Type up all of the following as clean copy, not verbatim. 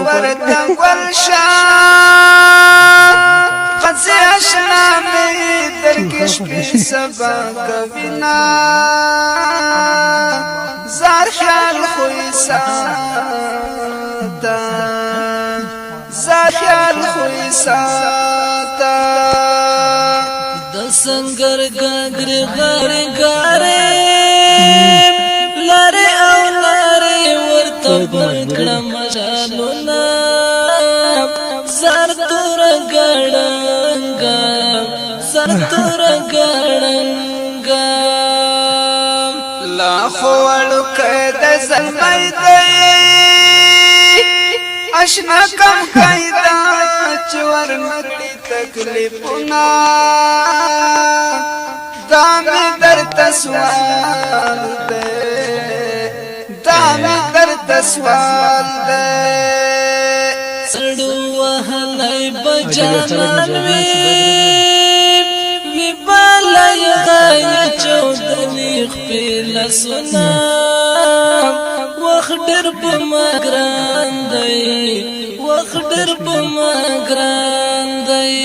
ورته ګلشا غزي اشنا مې درکې شپې سبا کوینا زار خیال خوې ساته زار خیال خوې ساته د سنگر ګاګر غارې غارې لارې او لارې ورته بکړه مشالونه زار تور ګړنګا زار تور ګړنګا لا خوړو کېد زلمې دی اشنا کم قاعده چور نکړي تکلیفونه دا مې درته سوال دی دا مې درته سوال دی سړو وهلای بجانان وی بالای غای چودنی خپل سنا وخت ډر په مګران دی وخت ډر په مګران دی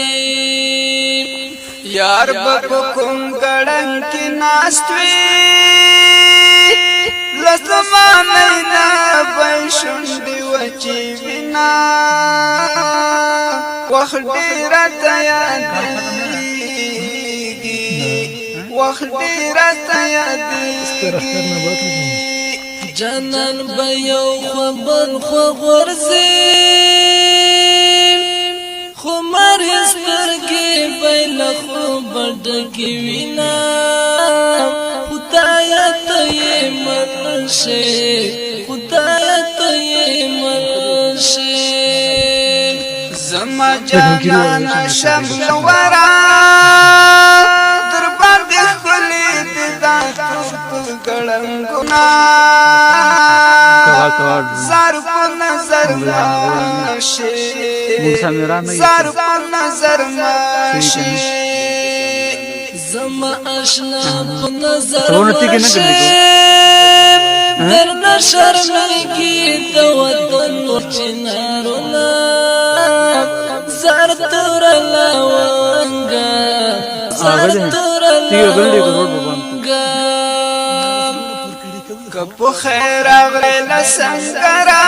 یار په کوم ګړن کې ناستوي لسمانه نه بشوندي وچی وینا وخت ډیر ته یادېږي وخت ډیر ته یادېږي جانان به یو خبر خو ورځي خو مری سترګې بیل خو بډګې وینا خدایا ته یې مرشه خدایا ته یې مرشه زما جانان شمل ورا در باندې خپلې د داتو ګړنګنا زار په نظر ماشي زار په نظر ماشي زما آشنا په نظر ماشي در نشرمېږي د وطن چنارونه زار تور لونګا زار تور لونګا کپو خیر اغلی لسنگرا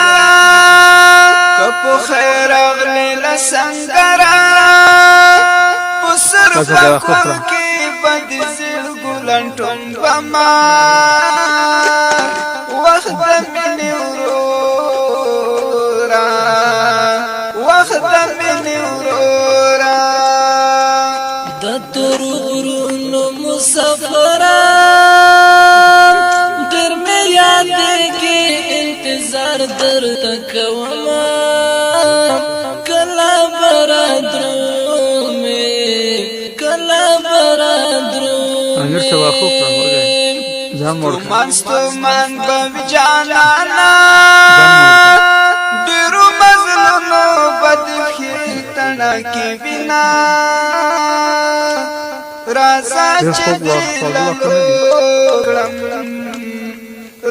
کپو خیر اغلی لسنگرا پسر پاکو کی بدی زل گلن ٹون بما وقت منی ورورا وقت منی ورورا د تور غرونو مسافرا در تکوما کلا برادرو میں کلا برادرو امیر سوا خوب رہا جام موڑ مانستو من بب جانانا دیرو مظلونو بدخی تنا کی بنا رازا چه دیلالو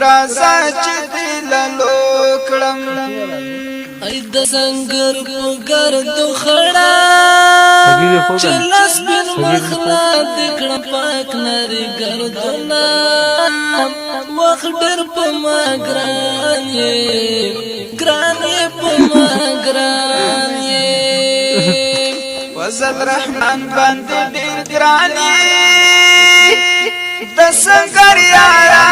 رازا چه دیلالو کړم ای د سنگر په ګردو خړا چلس بن مخلا دکړه پاک نری ګردنا وخت ډر په ماګران یې ګران یې په ماګران یې وزد رحمان باندې ډیر ګران یې د سنگر یارا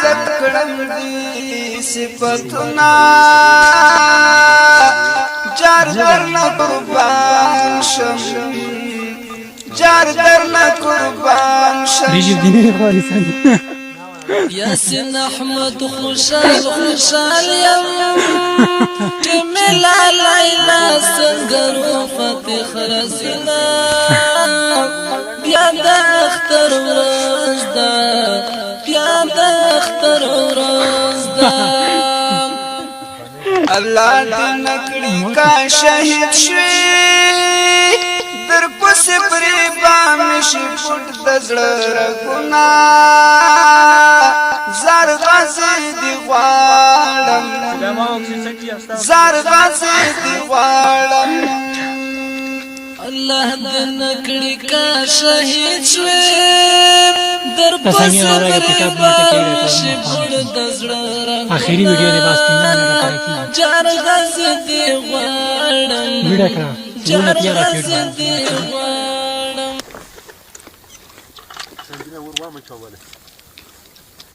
زد کړم دې صفتنا جار درنا قربان شم جار درنا قربان شم یاسین احمد خوشال خوشال یم جمیلا لیلا سنگرو فتح رسنا بیا د اختر ورځ ده بیا د اختر ورځ ده الله دې نکړي کا شهید شوي در کوسې پرې بام شي پټ د زړه رګونه زار غازي دی غواړم زار غازي دی غواړم الله دې نکړي کا شهید شوي در پسې راشي پړ د زړه آخري ویډیو دی بس پینځه منټه پاتې جار غازي دی غواړم ویډیو کړه جار غازي دی غواړم